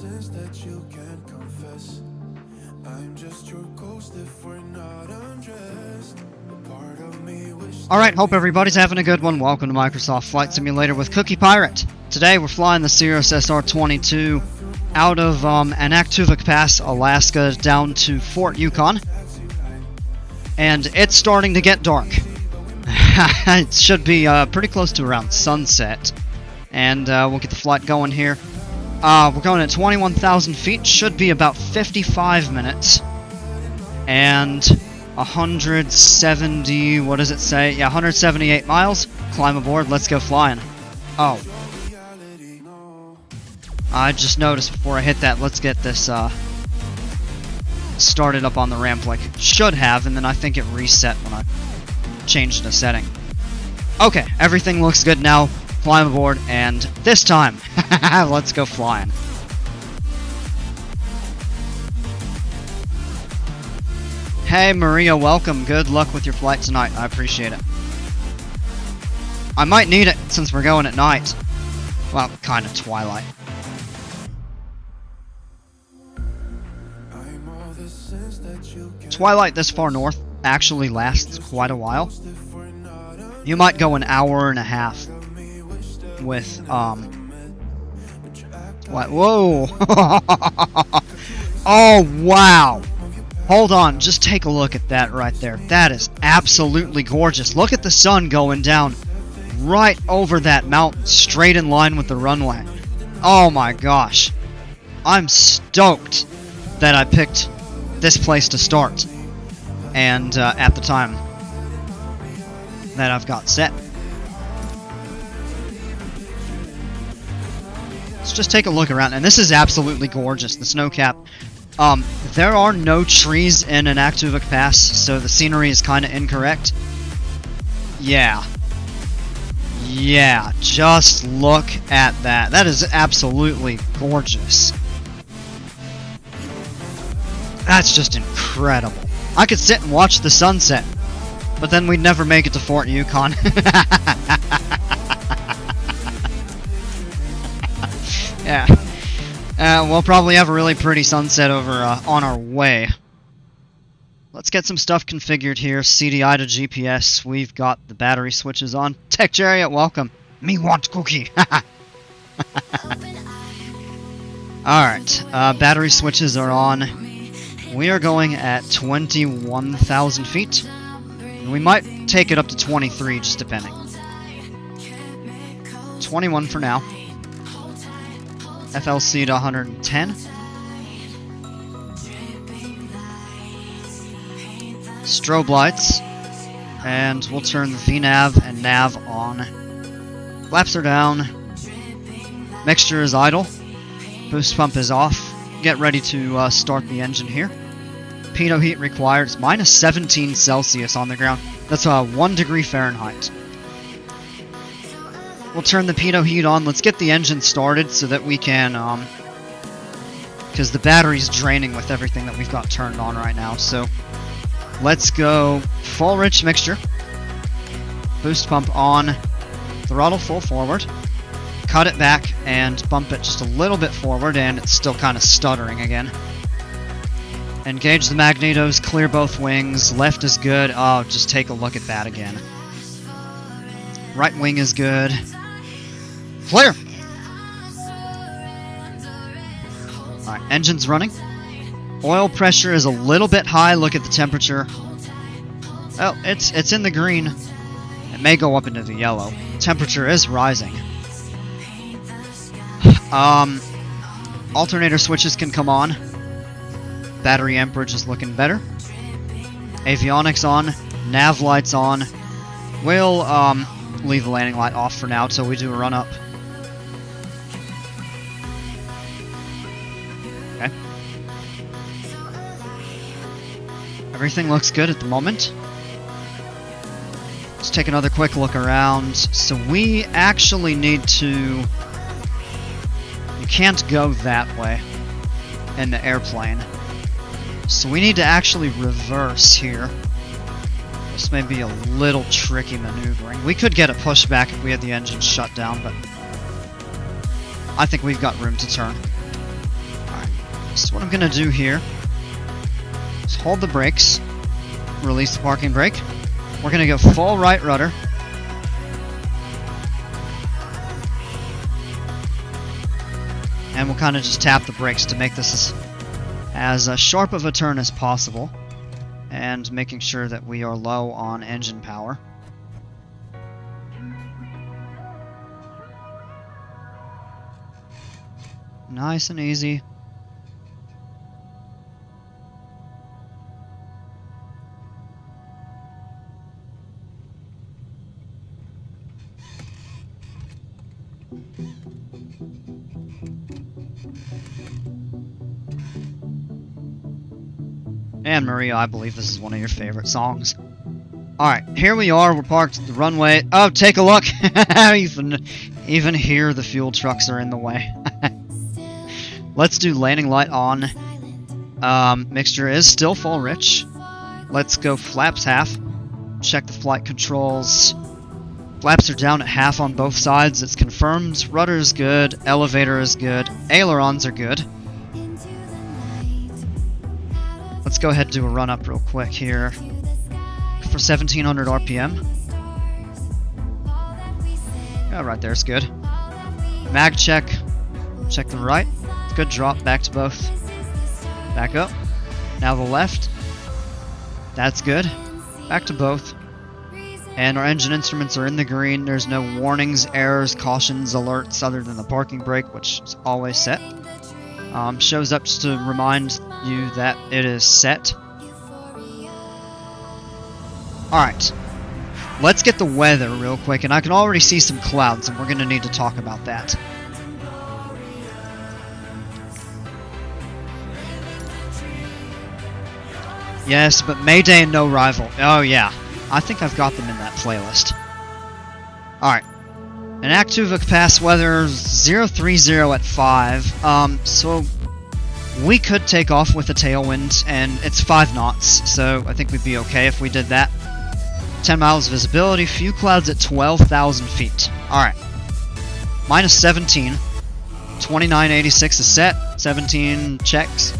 sins that you can't confess. I'm just your ghost if we're not undressed. A part of me wishes. Alright, hope everybody's having a good one. Welcome to Microsoft Flight Simulator with Cookie Pirate. Today we're flying the Cirrus SR22 out of Anaktuvuk Pass, Alaska, down to Fort Yukon. And it's starting to get dark. It should be pretty close to around sunset. And we'll get the flight going here. We're going at 21,000 feet, should be about 55 minutes. And 170, what does it say? Yeah, 178 miles. Climb aboard, let's go flying. Oh. I just noticed before I hit that, let's get this started up on the ramp like it should have, and then I think it reset when I changed the setting. Okay, everything looks good now. Climb aboard, and this time, let's go flying. Hey Maria, welcome. Good luck with your flight tonight. I appreciate it. I might need it since we're going at night. Well, kind of twilight. Twilight this far north actually lasts quite a while. You might go an hour and a half with, what? Whoa! Oh, wow! Hold on, just take a look at that right there. That is absolutely gorgeous. Look at the sun going down right over that mountain, straight in line with the runway. Oh my gosh. I'm stoked that I picked this place to start. And at the time that I've got set. Let's just take a look around, and this is absolutely gorgeous, the snow cap. There are no trees in Anaktuvuk Pass, so the scenery is kind of incorrect. Yeah. Yeah, just look at that. That is absolutely gorgeous. That's just incredible. I could sit and watch the sunset, but then we'd never make it to Fort Yukon. Yeah. We'll probably have a really pretty sunset over on our way. Let's get some stuff configured here. CDI to GPS. We've got the battery switches on. Tech Chariot, welcome. Me want cookie. Alright. Battery switches are on. We are going at 21,000 feet. We might take it up to 23, just depending. 21 for now. FLC to 110. Strobe lights. And we'll turn the VNAV and nav on. Flaps are down. Mixture is idle. Boost pump is off. Get ready to start the engine here. Pitot heat required. It's minus 17 Celsius on the ground. That's 1 degree Fahrenheit. We'll turn the pitot heat on. Let's get the engine started so that we can, because the battery's draining with everything that we've got turned on right now. So let's go full rich mixture. Boost pump on. Throttle full forward. Cut it back and bump it just a little bit forward, and it's still kind of stuttering again. Engage the magnetos, clear both wings. Left is good. Oh, just take a look at that again. Right wing is good. Clear! Alright, engine's running. Oil pressure is a little bit high. Look at the temperature. Oh, it's in the green. It may go up into the yellow. Temperature is rising. Alternator switches can come on. Battery amperage is looking better. Avionics on. Nav lights on. We'll leave the landing light off for now till we do a run up. Okay. Everything looks good at the moment. Let's take another quick look around. So we actually need to... You can't go that way in the airplane. So we need to actually reverse here. This may be a little tricky maneuvering. We could get a pushback if we had the engine shut down, but I think we've got room to turn. So what I'm going to do here is hold the brakes, release the parking brake. We're going to go full right rudder. And we'll kind of just tap the brakes to make this as sharp of a turn as possible. And making sure that we are low on engine power. Nice and easy. And Maria, I believe this is one of your favorite songs. Alright, here we are. We're parked at the runway. Oh, take a look! Even here, the fuel trucks are in the way. Let's do landing light on. Mixture is still full rich. Let's go flaps half. Check the flight controls. Flaps are down at half on both sides. It's confirmed. Rudder is good. Elevator is good. Ailerons are good. Let's go ahead and do a run up real quick here for 1700 RPM. Yeah, right there's good. Mag check. Check the right. Good drop back to both. Back up. Now the left. That's good. Back to both. And our engine instruments are in the green. There's no warnings, errors, cautions, alerts other than the parking brake, which is always set. Shows up just to remind you that it is set. Alright. Let's get the weather real quick, and I can already see some clouds, and we're going to need to talk about that. Yes, but Mayday and No Rival. Oh yeah, I think I've got them in that playlist. Alright. Anaktuvuk Pass weather 030 at 5. So we could take off with a tailwind, and it's 5 knots, so I think we'd be okay if we did that. 10 miles visibility, few clouds at 12,000 feet. Alright. Minus 17. 2986 is set. 17 checks.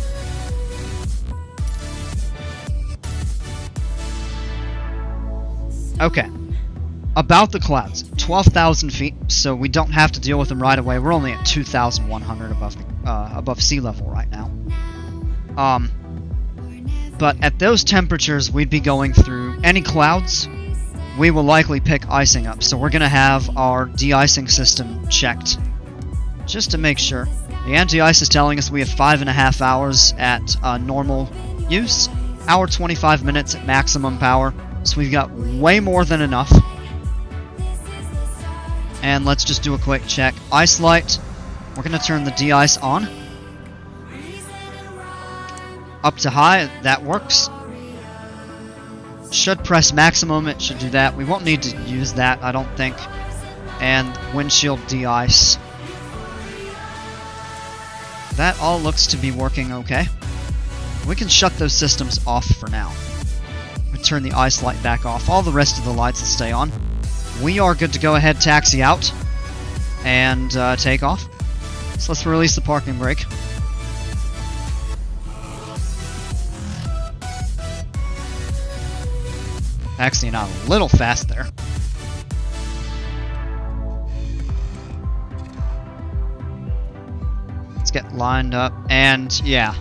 Okay. About the clouds. 12,000 feet, so we don't have to deal with them right away. We're only at 2,100 above sea level right now. But at those temperatures, we'd be going through any clouds. We will likely pick icing up, so we're going to have our de-icing system checked. Just to make sure. The anti-ice is telling us we have 5.5 hours at normal use. Hour 25 minutes at maximum power. So we've got way more than enough. And let's just do a quick check. Ice light. We're going to turn the de-ice on. Up to high. That works. Should press maximum. It should do that. We won't need to use that, I don't think. And windshield de-ice. That all looks to be working okay. We can shut those systems off for now. We turn the ice light back off. All the rest of the lights will stay on. We are good to go ahead, taxi out, and take off. So let's release the parking brake. Taxiing out a little fast there. Let's get lined up, and yeah.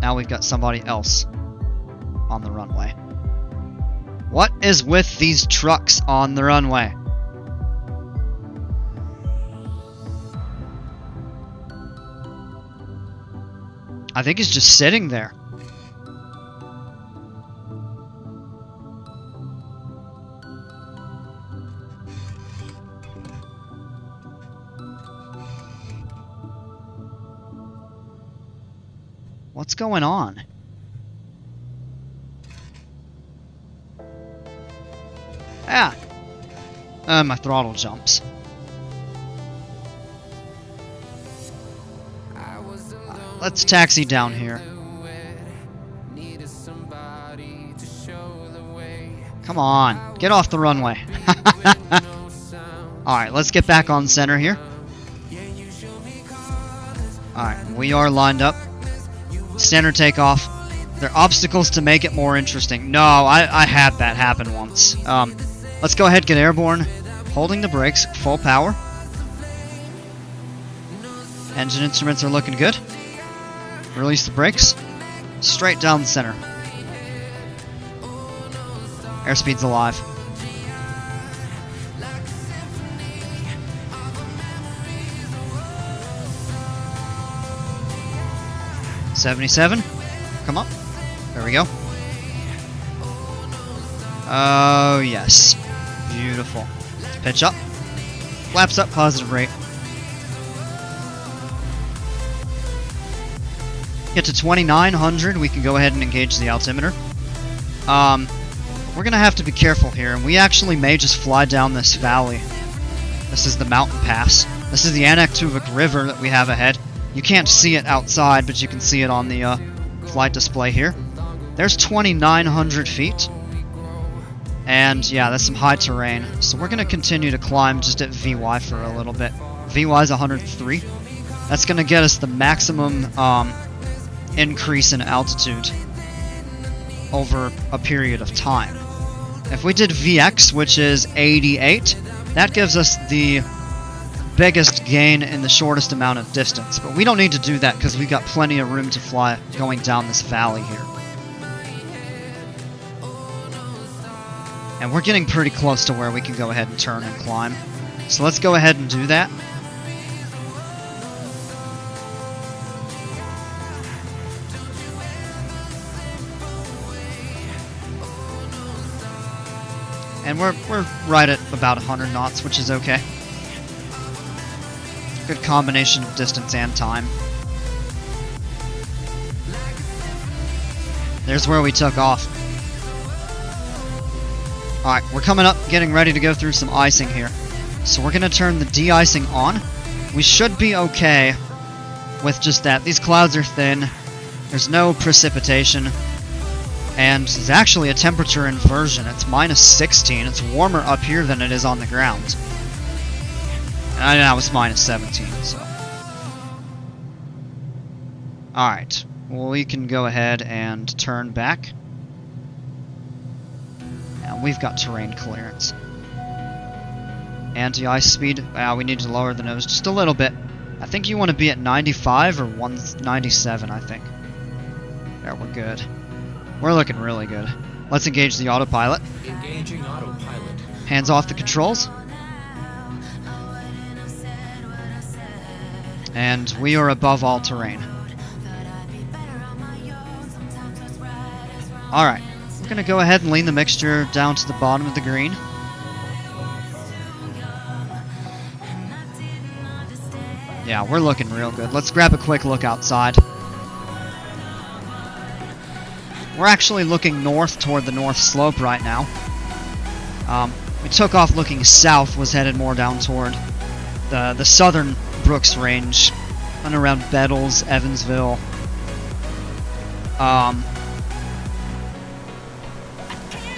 Now we've got somebody else on the runway. What is with these trucks on the runway? I think he's just sitting there. What's going on? Ah! My throttle jumps. Let's taxi down here. Come on, get off the runway. Alright, let's get back on center here. Alright, we are lined up. Standard takeoff. There are obstacles to make it more interesting. No, I had that happen once. Let's go ahead and get airborne. Holding the brakes, full power. Engine instruments are looking good. Release the brakes. Straight down the center. Airspeed's alive. $77. Come up. There we go. Oh, yes. Beautiful. Pitch up. Flaps up, positive rate. Get to 2,900, we can go ahead and engage the altimeter. We're gonna have to be careful here, and we actually may just fly down this valley. This is the mountain pass. This is the Anaktuvuk River that we have ahead. You can't see it outside, but you can see it on the flight display here. There's 2,900 feet. And yeah, that's some high terrain. So we're gonna continue to climb just at VY for a little bit. VY is 103. That's gonna get us the maximum increase in altitude over a period of time. If we did VX, which is 88, that gives us the biggest gain in the shortest amount of distance. But we don't need to do that because we've got plenty of room to fly going down this valley here. And we're getting pretty close to where we can go ahead and turn and climb. So let's go ahead and do that. And we're right at about 100 knots, which is okay. Good combination of distance and time. There's where we took off. Alright, we're coming up, getting ready to go through some icing here. So we're going to turn the de-icing on. We should be okay with just that. These clouds are thin. There's no precipitation. And there's actually a temperature inversion. It's -16. It's warmer up here than it is on the ground. And now it's -17, so. Alright, well, we can go ahead and turn back. Now we've got terrain clearance. Anti-ice speed, we need to lower the nose just a little bit. I think you want to be at 95 or 197, I think. There, we're good. We're looking really good. Let's engage the autopilot. Engaging autopilot. Hands off the controls. And we are above all terrain. Alright, we're going to go ahead and lean the mixture down to the bottom of the green. Yeah, we're looking real good. Let's grab a quick look outside. We're actually looking north toward the north slope right now. We took off looking south, was headed more down toward the southern Brooks Range, and around Bettles, Evansville.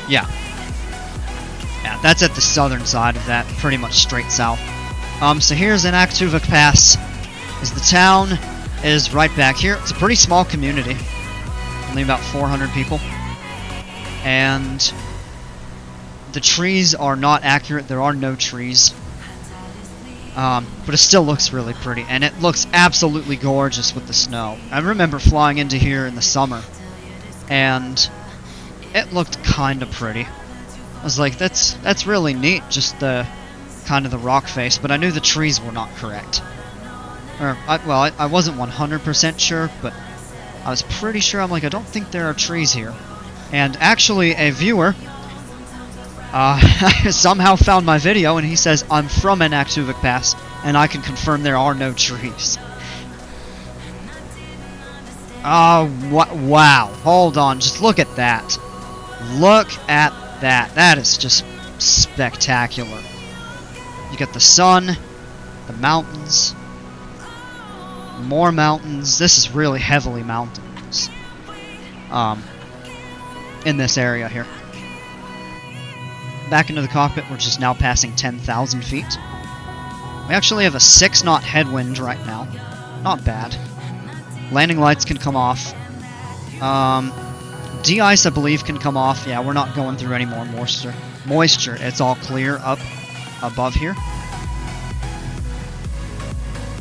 Yeah, that's at the southern side of that, pretty much straight south. So here's Anaktuvuk Pass. The town is right back here. It's a pretty small community. Only about 400 people. And the trees are not accurate. There are no trees. But it still looks really pretty. And it looks absolutely gorgeous with the snow. I remember flying into here in the summer. And it looked kind of pretty. I was like, that's really neat. Just the kind of the rock face. But I knew the trees were not correct. I wasn't 100% sure, but I was pretty sure. I'm like, I don't think there are trees here. And actually, a viewer somehow found my video, and he says, I'm from Anaktuvuk Pass, and I can confirm there are no trees. Oh, wow. Hold on. Just look at that. Look at that. That is just spectacular. You got the sun, the mountains, more mountains. This is really heavily mountains in this area here. Back into the cockpit, we're just now passing 10,000 feet. We actually have a 6-knot headwind right now. not bad. Landing lights can come off. De-ice, I believe, can come off. Yeah, we're not going through any more moisture. It's all clear up above here.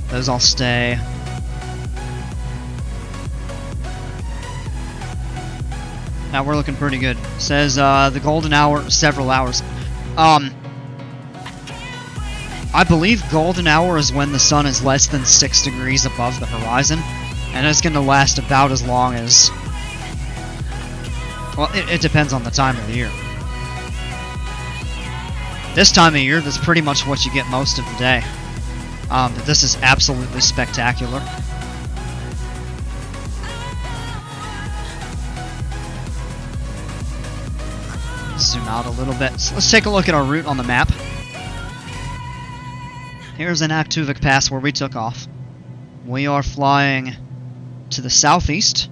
Those all stay. Now we're looking pretty good. Says the golden hour, several hours. I believe golden hour is when the sun is less than 6 degrees above the horizon, and it's going to last about as long as... Well, it depends on the time of the year. This time of year, that's pretty much what you get most of the day. But this is absolutely spectacular. Zoom out a little bit. So let's take a look at our route on the map. Here's Anaktuvuk Pass where we took off. We are flying to the southeast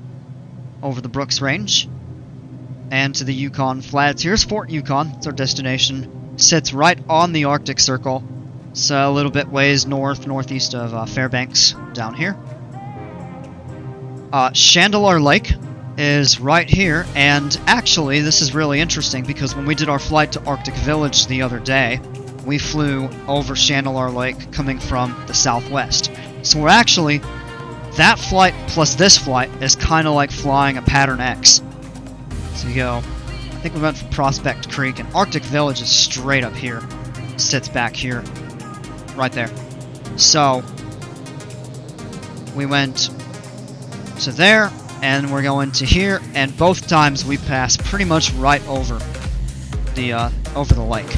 over the Brooks Range and to the Yukon Flats. Here's Fort Yukon. It's our destination. Sits right on the Arctic Circle. So a little bit ways northeast of Fairbanks down here. Chandeleur Lake is right here, and actually this is really interesting because when we did our flight to Arctic Village the other day, we flew over Chandeleur Lake coming from the southwest. So we're actually, that flight plus this flight is kind of like flying a Pattern X. So you go, I think we went from Prospect Creek, and Arctic Village is straight up here. Sits back here. Right there. So, we went to there, and we're going to here, and both times we pass pretty much right over the lake.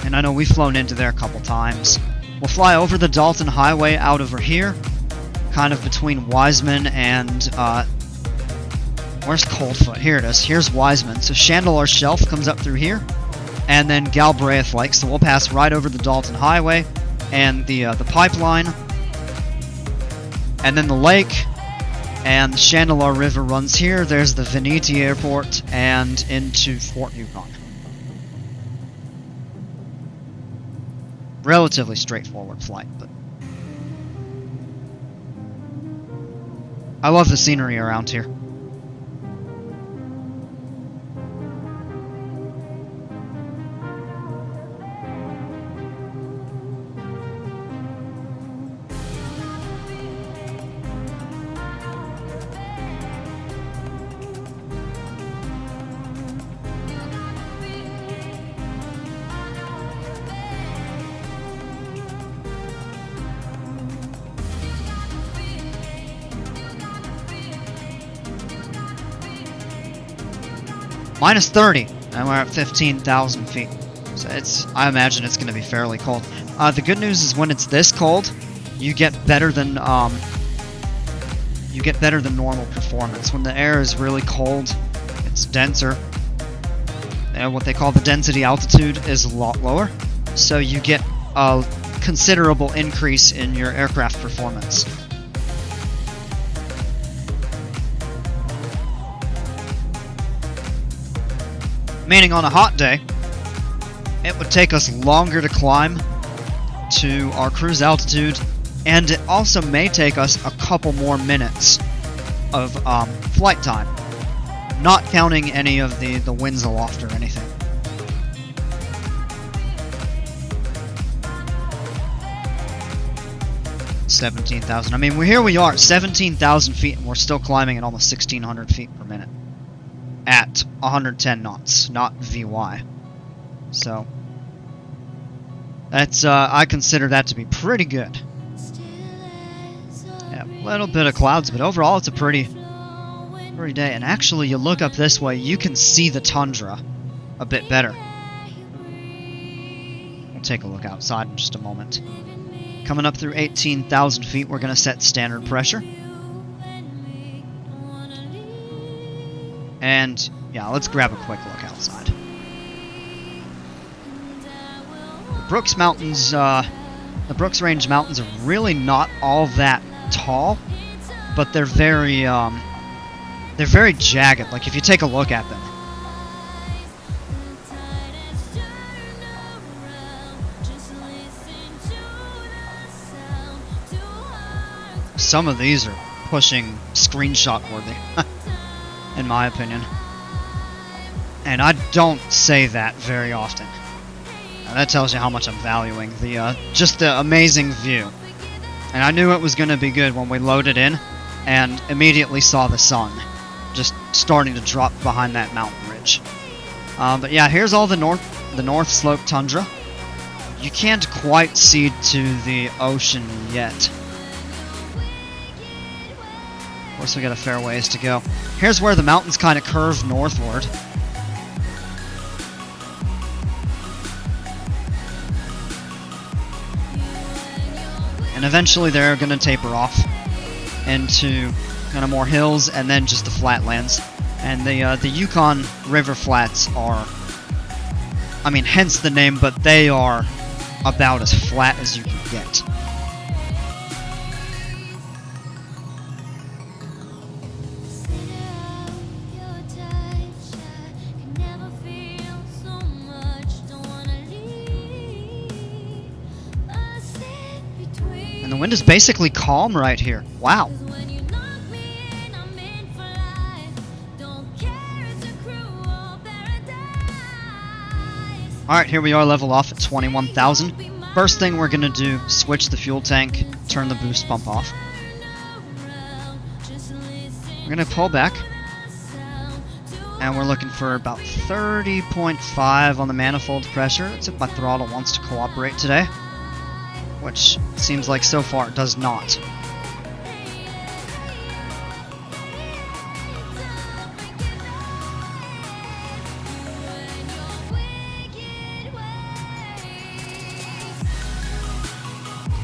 And I know we've flown into there a couple times. We'll fly over the Dalton Highway out over here, kind of between Wiseman and, where's Coldfoot? Here it is. Here's Wiseman. So Chandeleur Shelf comes up through here, and then Galbraith Lake. So we'll pass right over the Dalton Highway and the pipeline, and then the lake, and the Chandeleur River runs here. There's the Veneti Airport and into Fort Yukon. Relatively straightforward flight, but I love the scenery around here. Minus 30, and we're at 15,000 feet. So I imagine it's going to be fairly cold. The good news is when it's this cold, you get better than normal performance. When the air is really cold, it's denser. And what they call the density altitude is a lot lower, so you get a considerable increase in your aircraft performance. Meaning on a hot day, it would take us longer to climb to our cruise altitude, and it also may take us a couple more minutes of flight time, not counting any of the winds aloft or anything. $17,000. I mean, here we are, 17,000 feet, and we're still climbing at almost 1,600 feet per minute. At 110 knots, not VY. So, that's, I consider that to be pretty good. Yeah, a little bit of clouds, but overall it's a pretty day. And actually, you look up this way, you can see the tundra a bit better. We'll take a look outside in just a moment. Coming up through 18,000 feet, we're going to set standard pressure. And, yeah, let's grab a quick look outside. The Brooks Mountains, the Brooks Range Mountains are really not all that tall, but they're very jagged, like if you take a look at them. some of these are pushing screenshot worthy, in my opinion. And I don't say that very often. Now, that tells you how much I'm valuing the just the amazing view. And I knew it was going to be good when we loaded in, and immediately saw the sun just starting to drop behind that mountain ridge. But yeah, here's all the north slope tundra. You can't quite see to the ocean yet. Of course, we got a fair ways to go. Here's where the mountains kind of curve northward. And eventually they're going to taper off into kind of more hills and then just the flatlands. And the Yukon river flats are, I mean, hence the name, but they are about as flat as you can get. And the wind is basically calm right here. Wow. Alright, here we are, level off at 21,000. First thing we're going to do, switch the fuel tank, turn the boost pump off. We're going to pull back. And we're looking for about 30.5 on the manifold pressure. It's if my throttle wants to cooperate today. Which seems like so far it does not.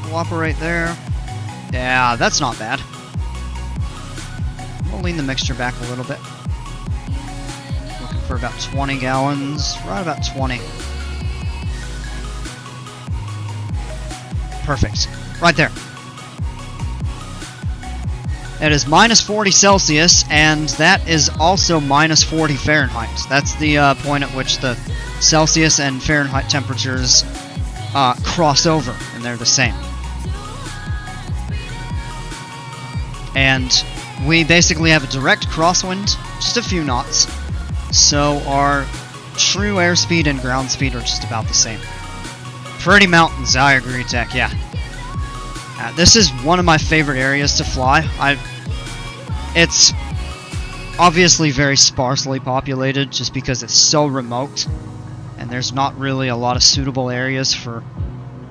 Cooperate there. Yeah, that's not bad. We'll lean the mixture back a little bit. Looking for about 20 gallons. Right about 20. Perfect. Right there. It is minus 40 Celsius, and that is also minus 40 Fahrenheit. That's the point at which the Celsius and Fahrenheit temperatures cross over, and they're the same. And we basically have a direct crosswind, just a few knots, so our true airspeed and ground speed are just about the same. Pretty mountains, I agree, Tech, yeah. This is one of my favorite areas to fly. It's obviously very sparsely populated just because it's so remote, and there's not really a lot of suitable areas for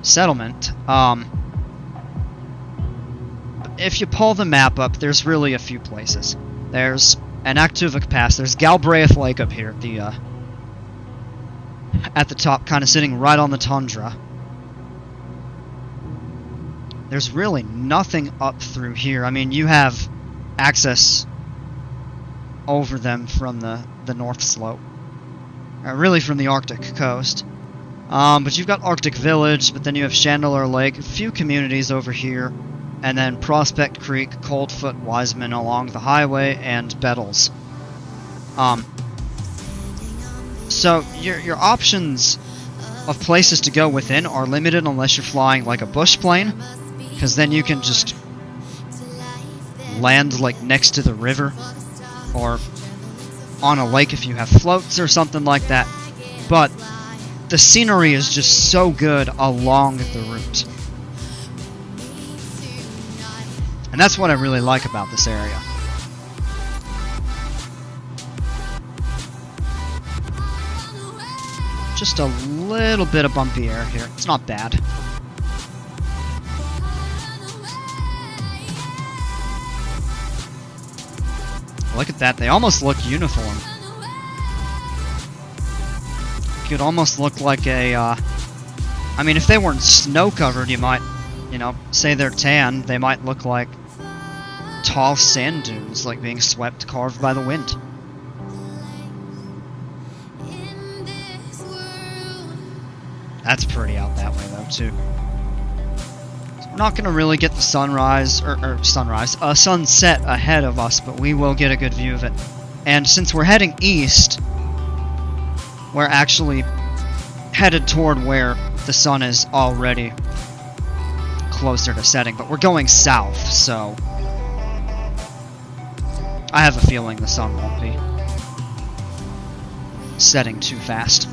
settlement. If you pull the map up, there's really a few places. There's Anaktuvuk Pass. There's Galbraith Lake up here at the top, kind of sitting right on the tundra. There's really nothing up through here. I mean, you have access over them from the North Slope. Really from the Arctic coast. But you've got Arctic Village, but then you have Chandler Lake, a few communities over here. And then Prospect Creek, Coldfoot, Wiseman along the highway, and Bettles. So your options of places to go within are limited unless you're flying like a bush plane, because then you can just land like next to the river or on a lake if you have floats or something like that. But the scenery is just so good along the route. And that's what I really like about this area. Just a little bit of bumpy air here. It's not bad. Look at that. They almost look uniform. It could almost look like a... I mean, if they weren't snow-covered, you might, say they're tan. They might look like tall sand dunes, like being swept, carved by the wind. That's pretty out that way, though, too. So we're not going to really get the sunset ahead of us, but we will get a good view of it. And since we're heading east, we're actually headed toward where the sun is already closer to setting, but we're going south, so I have a feeling the sun won't be setting too fast.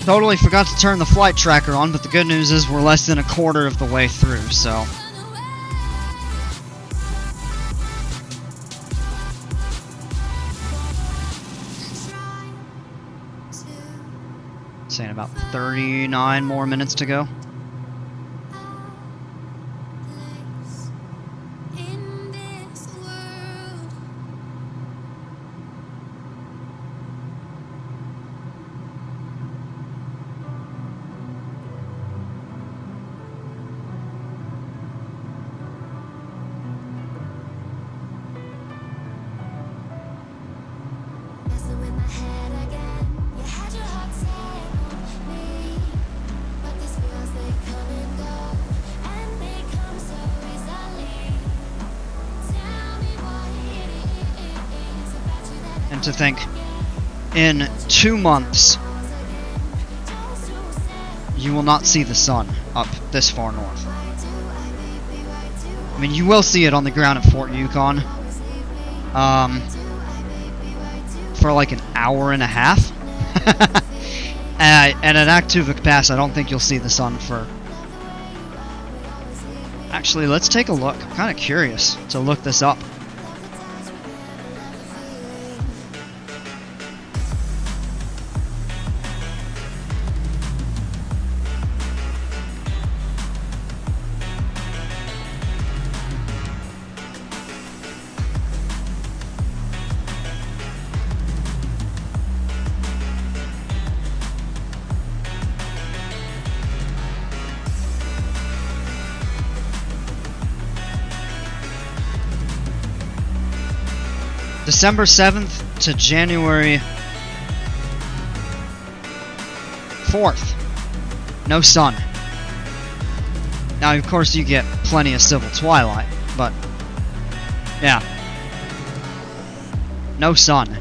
Totally forgot to turn the flight tracker on, but the good news is we're less than a quarter of the way through, so... saying about 39 more minutes to go. To think, in 2 months, you will not see the sun up this far north. I mean, you will see it on the ground at Fort Yukon, for like an hour and a half. And at Anaktuvuk Pass, I don't think you'll see the sun for... Actually, let's take a look. I'm kind of curious to look this up. December 7th to January 4th. No sun. Now, of course, you get plenty of civil twilight, but yeah. No sun.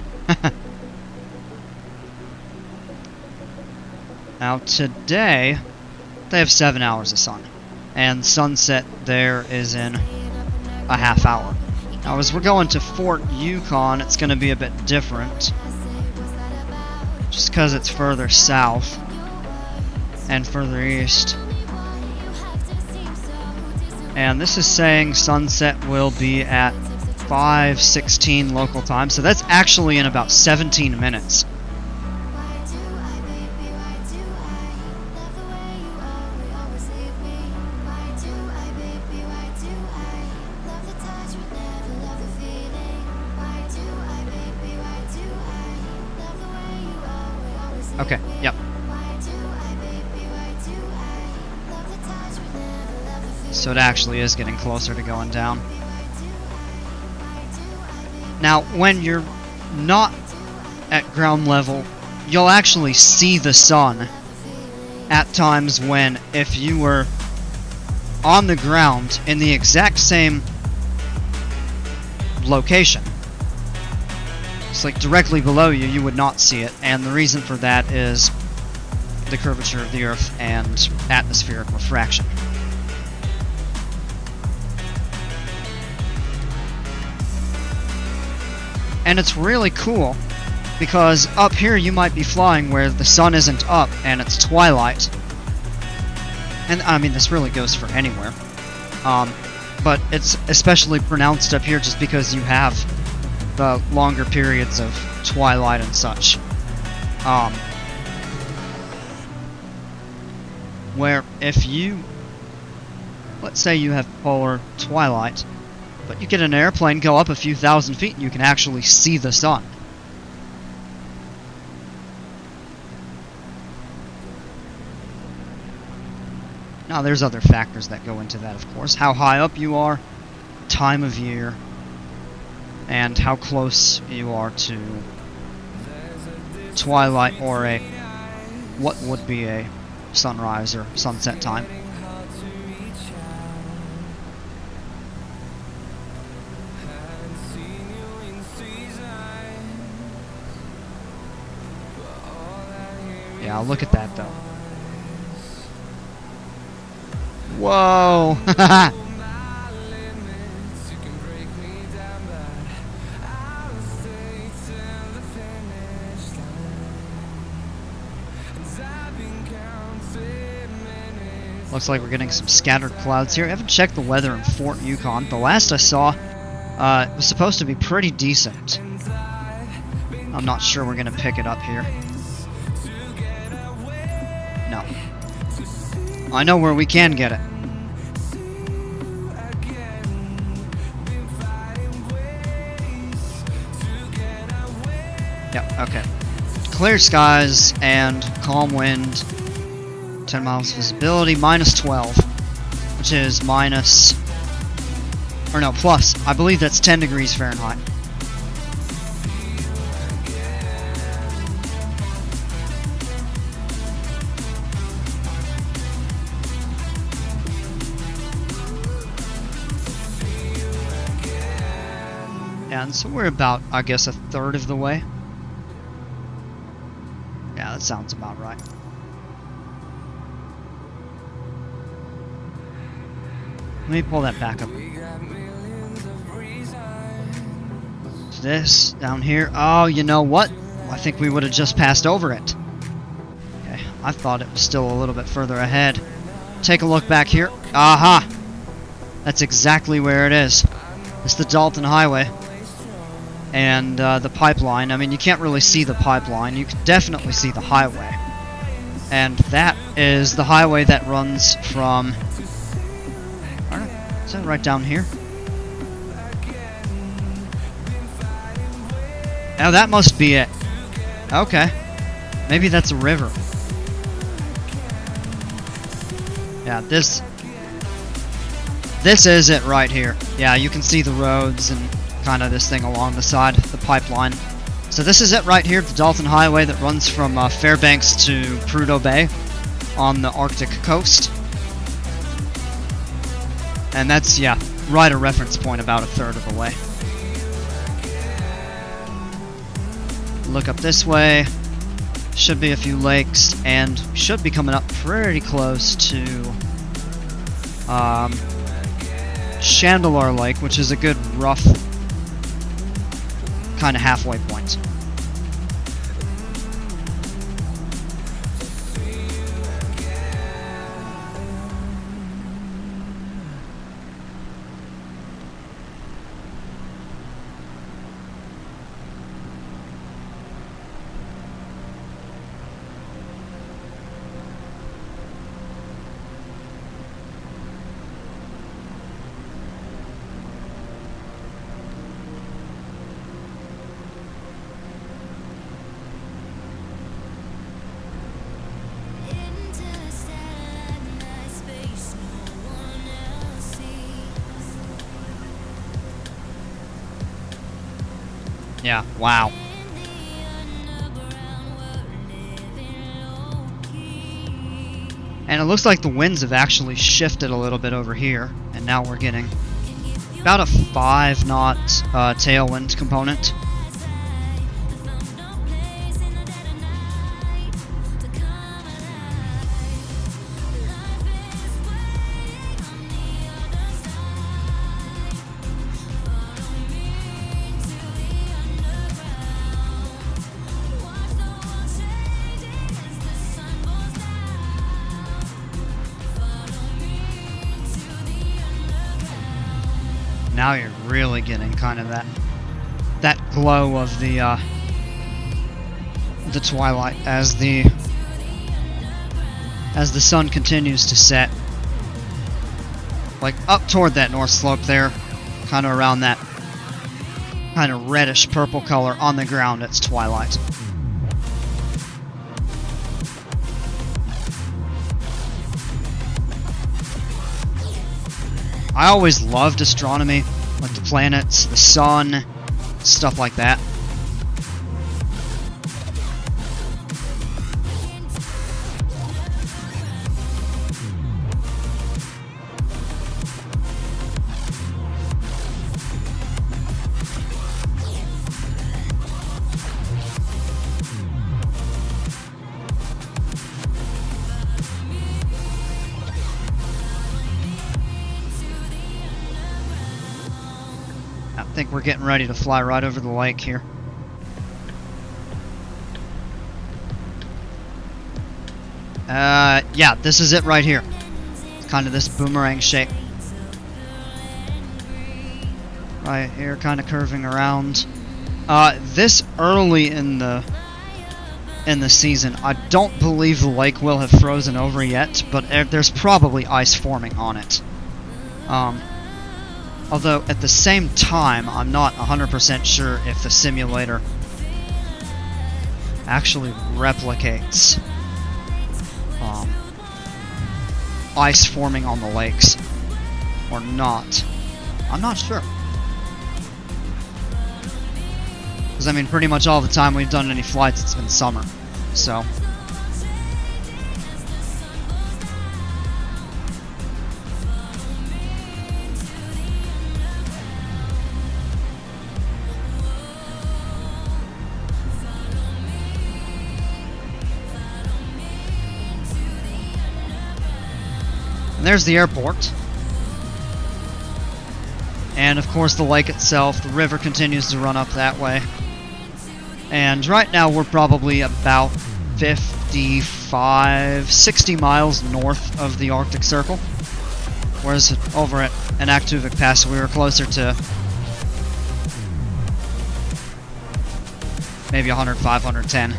Now, today, they have 7 hours of sun, and sunset there is in a half hour. Now, as we're going to Fort Yukon, it's going to be a bit different, just because it's further south and further east. And this is saying sunset will be at 5:16 local time, so that's actually in about 17 minutes. Okay, yep. So it actually is getting closer to going down. Now, when you're not at ground level, you'll actually see the sun at times when, if you were on the ground in the exact same location, it's like directly below you, you would not see it, and the reason for that is the curvature of the Earth and atmospheric refraction. And it's really cool, because up here you might be flying where the sun isn't up and it's twilight, And I mean, this really goes for anywhere. But it's especially pronounced up here just because you have the longer periods of twilight and such. Where if you, let's say you have polar twilight, but you get an airplane go up a few thousand feet and you can actually see the sun. Now, there's other factors that go into that, of course. How high up you are, time of year, and how close you are to twilight or what would be a sunrise or sunset time. Yeah, look at that, though. Whoa! Looks like we're getting some scattered clouds here. I haven't checked the weather in Fort Yukon. The last I saw, it was supposed to be pretty decent. I'm not sure we're going to pick it up here. No. I know where we can get it. Yep, okay. Clear skies and calm wind. 10 miles visibility, minus 12. Which is minus... Or no, plus. I believe that's 10 degrees Fahrenheit. And so we're about, I guess, a third of the way. Yeah, that sounds about right. Let me pull that back up. This down here. Oh, you know what? I think we would have just passed over it. Okay, I thought it was still a little bit further ahead. Take a look back here. Aha! That's exactly where it is. It's the Dalton Highway. And the pipeline. I mean, you can't really see the pipeline. You can definitely see the highway. And that is the highway that runs from... I don't know, is that right down here? Oh, that must be it. Okay. Maybe that's a river. Yeah, this is it right here. Yeah, you can see the roads and kind of this thing along the side, the pipeline. So this is it right here, the Dalton Highway that runs from Fairbanks to Prudhoe Bay on the Arctic coast. And that's, yeah, right a reference point about a third of the way. Look up this way. Should be a few lakes, and should be coming up pretty close to Chandeleur Lake, which is a good rough kind of halfway point. Yeah, wow. And it looks like the winds have actually shifted a little bit over here, and now we're getting about a 5-knot tailwind component. Now you're really getting kind of that glow of the twilight as the sun continues to set. Like up toward that north slope there, kind of around that kind of reddish purple color on the ground, it's twilight. I always loved astronomy, like the planets, the sun, stuff like that. I think we're getting ready to fly right over the lake here. Yeah, this is it right here. It's kind of this boomerang shape. Right here, kind of curving around. This early in the season, I don't believe the lake will have frozen over yet, but there's probably ice forming on it. Although, at the same time, I'm not 100% sure if the simulator actually replicates ice forming on the lakes or not. I'm not sure. Because, I mean, pretty much all the time we've done any flights, it's been summer. So... And there's the airport. And of course the lake itself, the river continues to run up that way. And right now we're probably about 55, 60 miles north of the Arctic Circle. Whereas over at Anaktuvuk Pass we were closer to maybe 105, 110.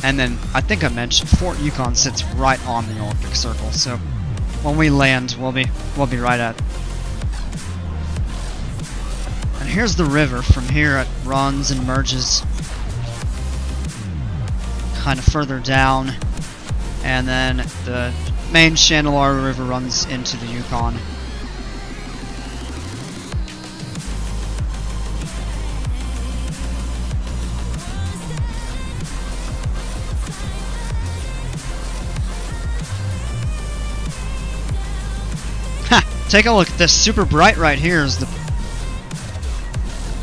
And then, I think I mentioned, Fort Yukon sits right on the Arctic Circle, so when we land, we'll be right at it. And here's the river. From here it runs and merges kind of further down, and then the main Chandeleur River runs into the Yukon. Take a look at this, super bright right here is the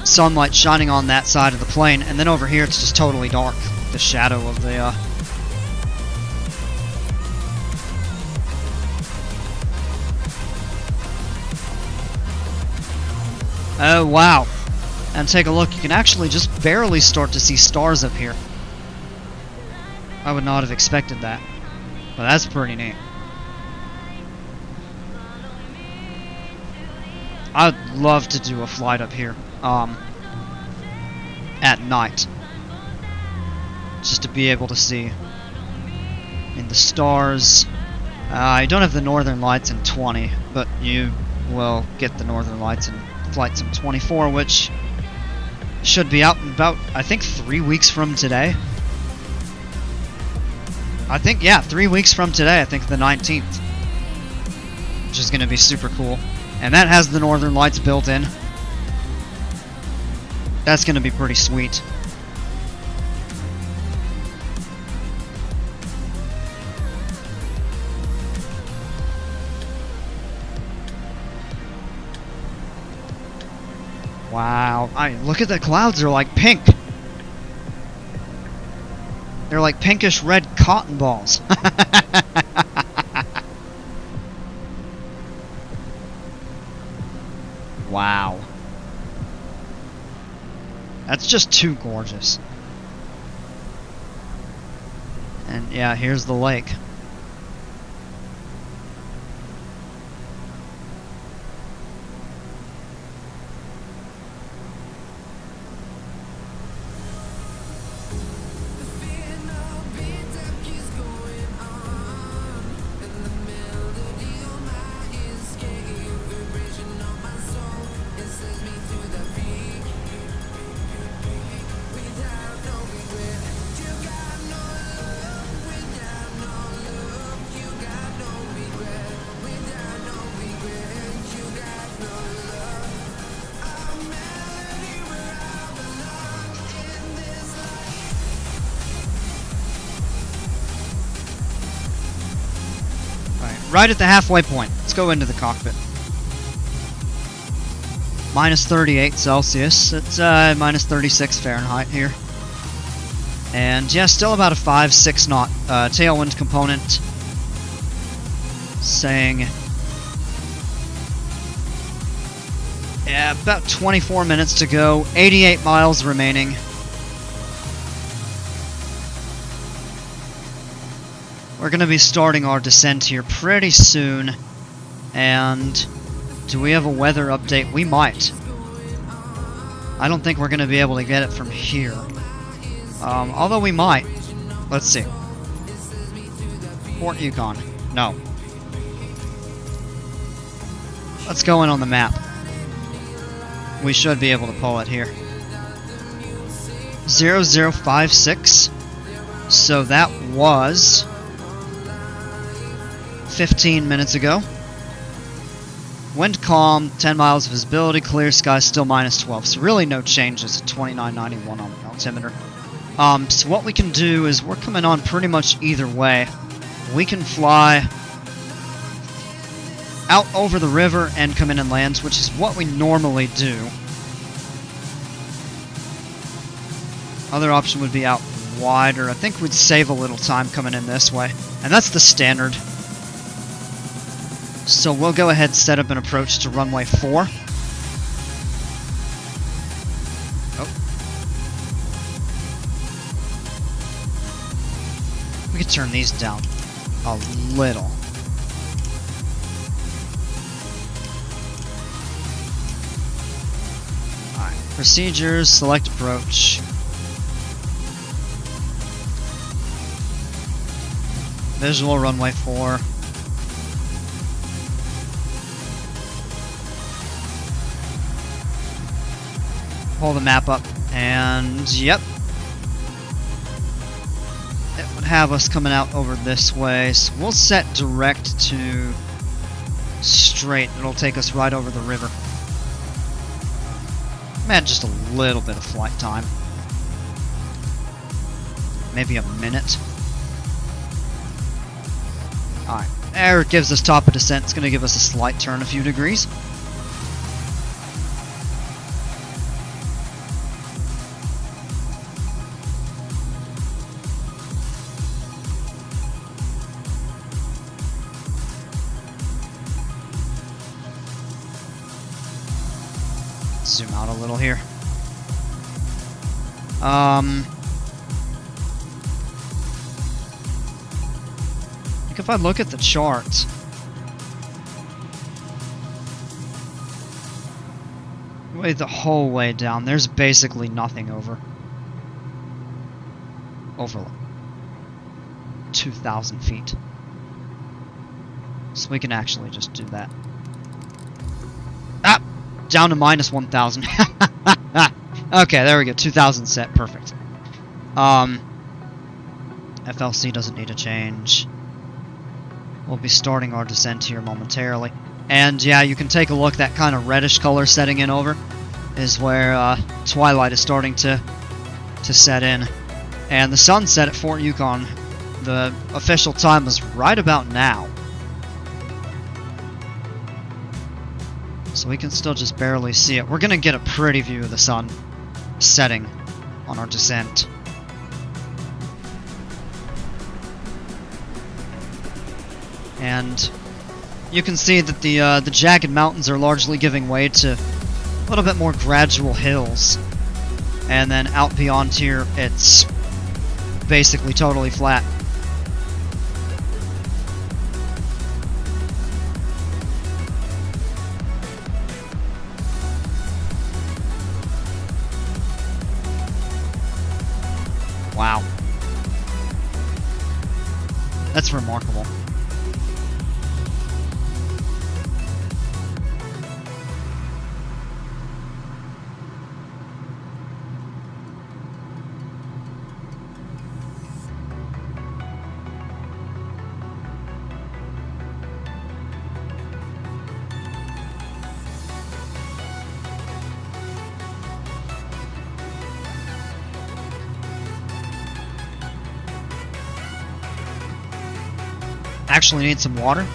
sunlight shining on that side of the plane, and then over here it's just totally dark, the shadow of the oh wow. And take a look, you can actually just barely start to see stars up here. I would not have expected that, but that's pretty neat. I'd love to do a flight up here at night, just to be able to see the stars. I don't have the northern lights in 20, but you will get the northern lights in Flight Sim 24, which should be out in about, I think, 3 weeks from today. I think, yeah, 3 weeks from today, I think the 19th, which is going to be super cool. And that has the northern lights built in. That's going to be pretty sweet. Wow. Look at the clouds, they're like pink. They're like pinkish red cotton balls. Wow. That's just too gorgeous. And yeah, here's the lake. right at the halfway point. Let's go into the cockpit. Minus 38 Celsius. It's minus 36 Fahrenheit here. And yeah, still about a 5-6 knot tailwind component. Saying, yeah, about 24 minutes to go. 88 miles remaining. We're going to be starting our descent here pretty soon. And do we have a weather update? We might. I don't think we're going to be able to get it from here. Although we might. Let's see. Fort Yukon. No. Let's go in on the map. We should be able to pull it here. 0056. So that was 15 minutes ago. Wind calm, 10 miles of visibility, clear sky, still minus 12. So really no changes at 2991 on the altimeter. So what we can do is we're coming on pretty much either way. We can fly out over the river and come in and land, which is what we normally do. Other option would be out wider. I think we'd save a little time coming in this way. And that's the standard. So we'll go ahead and set up an approach to runway 4. Oh. We could turn these down a little. Alright, procedures, select approach. Visual runway 4. Pull the map up, and yep. It would have us coming out over this way, so we'll set direct to straight. It'll take us right over the river. Man, just a little bit of flight time. Maybe a minute. Alright, there it gives us top of descent. It's going to give us a slight turn a few degrees. Zoom out a little here. I think if I look at the chart, the whole way down, there's basically nothing over 2,000 feet. So we can actually just do that. Ah! Down to minus 1,000. Okay, there we go. 2,000 set. Perfect. FLC doesn't need a change. We'll be starting our descent here momentarily. And yeah, you can take a look. That kind of reddish color setting in over is where twilight is starting to set in. And the sun set at Fort Yukon. The official time was right about now. So we can still just barely see it. We're going to get a pretty view of the sun setting on our descent. And you can see that the jagged mountains are largely giving way to a little bit more gradual hills. And then out beyond here, it's basically totally flat. Wow. That's remarkable. Actually need some water.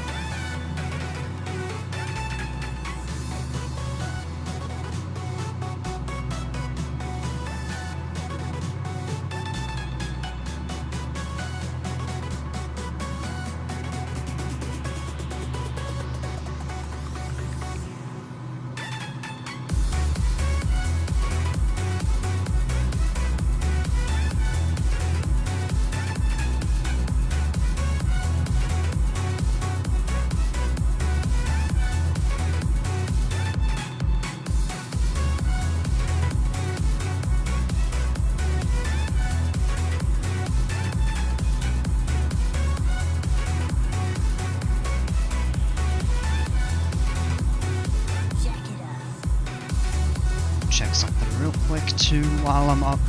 2 while I'm up.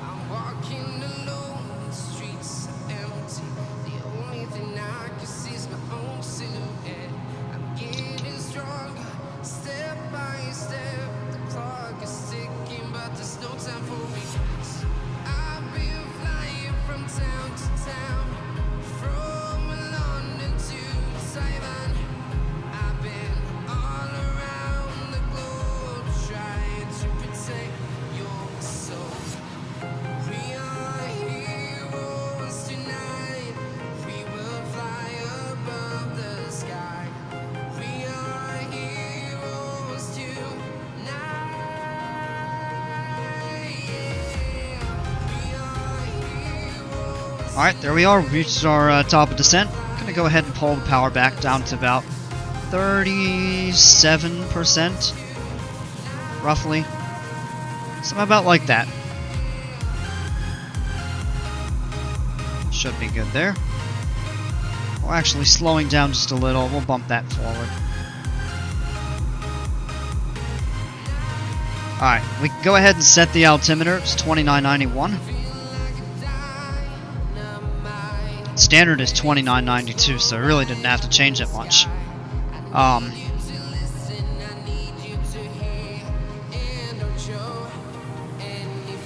I'm walking alone, the streets are empty. The only thing I can see is my own silhouette. I'm getting stronger, step by step. The clock is ticking, but there's no time for me. I've been flying from town to town, from London to Taiwan. I've been all around the globe, trying to protect your soul. We are heroes tonight. We will fly above the sky. We are heroes tonight. Yeah. We are heroes. Alright, there we are. We reached our top of descent. Gonna go ahead and pull the power back down to about 37%, roughly. Something about like that. Should be good there. We're actually slowing down just a little. We'll bump that forward. Alright, we can go ahead and set the altimeter. It's 2991. Standard is 2992, so we really didn't have to change it much.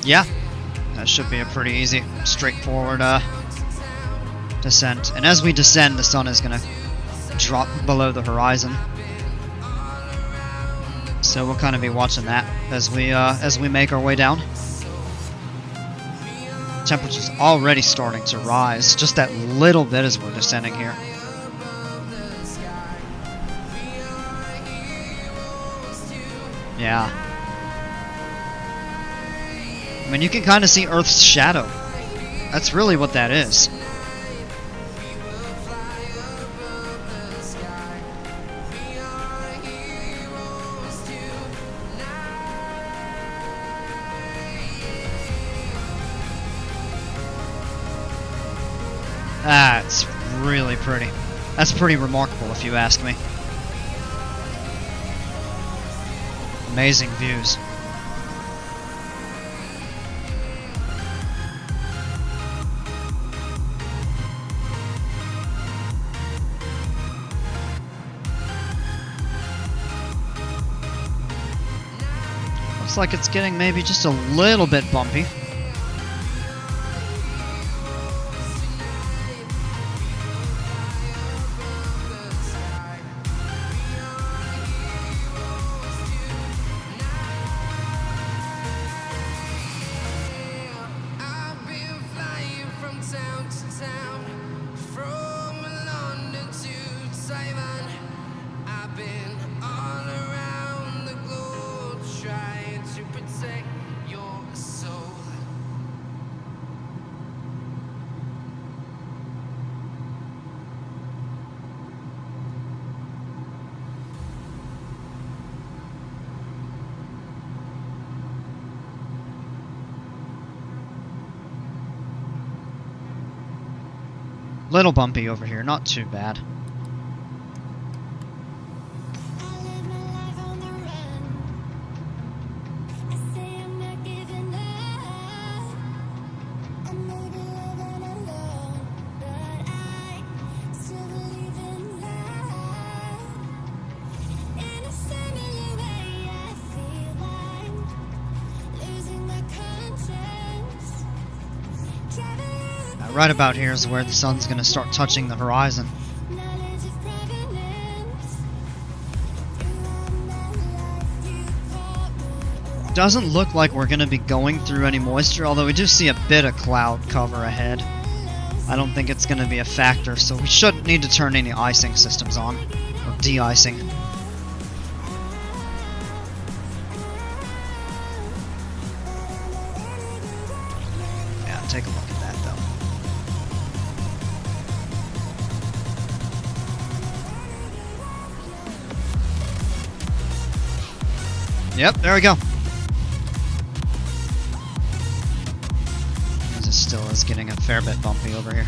Yeah, that should be a pretty easy, straightforward descent. And as we descend, the sun is going to drop below the horizon. So we'll kind of be watching that as we make our way down. Temperature's already starting to rise, just that little bit as we're descending here. Yeah. I mean, you can kind of see Earth's shadow. That's really what that is. That's really pretty. That's pretty remarkable if you ask me. Amazing views. Looks like it's getting maybe just a little bit bumpy. Little bumpy over here, not too bad. Right about here is where the sun's going to start touching the horizon. Doesn't look like we're going to be going through any moisture, although we do see a bit of cloud cover ahead. I don't think it's going to be a factor, so we shouldn't need to turn any icing systems on, or de-icing. Yeah, take a look at that though. Yep, there we go. This still is getting a fair bit bumpy over here.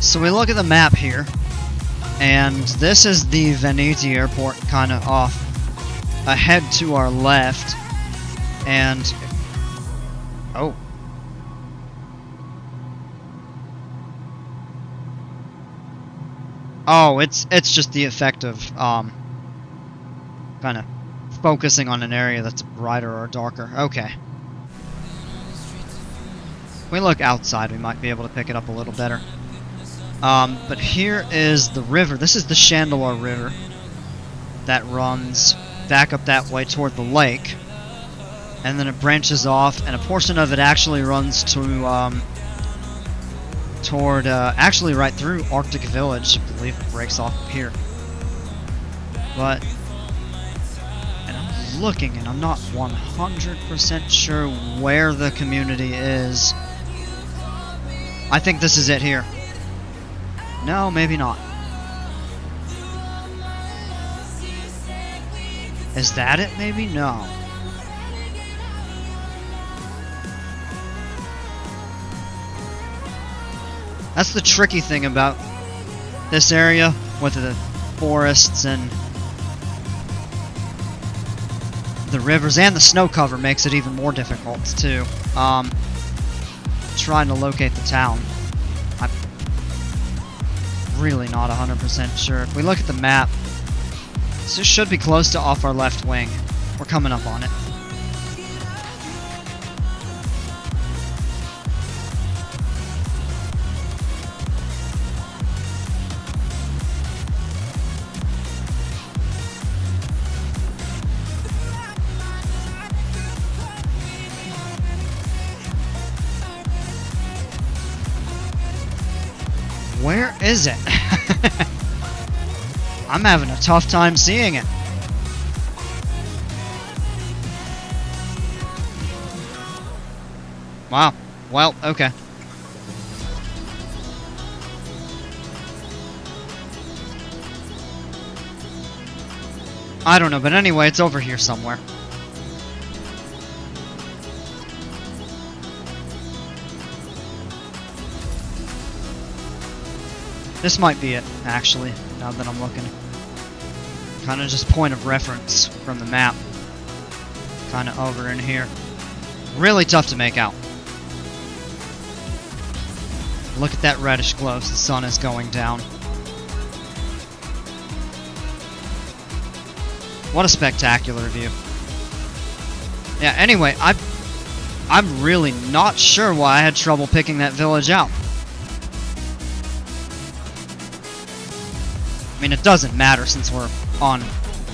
So we look at the map here, and this is the Veneti airport kind of off ahead to our left, and oh, it's just the effect of kind of focusing on an area that's brighter or darker. Okay. If we look outside, we might be able to pick it up a little better. But here is the river. This is the Chandeleur River that runs back up that way toward the lake, and then it branches off, and a portion of it actually runs to toward actually right through Arctic Village. I believe it breaks off up here. But and I'm looking, and I'm not 100% sure where the community is. I think this is it here. No, maybe not. Is that it? Maybe? No. That's the tricky thing about this area with the forests and the rivers, and the snow cover makes it even more difficult too. Trying to locate the town. I'm really not 100% sure. If we look at the map, this should be close to off our left wing. We're coming up on it. Where is it? I'm having a tough time seeing it. Wow. Well, okay. I don't know, but anyway, it's over here somewhere. This might be it, actually, now that I'm looking. Kind of just point of reference from the map. Kind of over in here. Really tough to make out. Look at that reddish glow as the sun is going down. What a spectacular view. Yeah, anyway, I'm really not sure why I had trouble picking that village out. I mean, it doesn't matter since we're on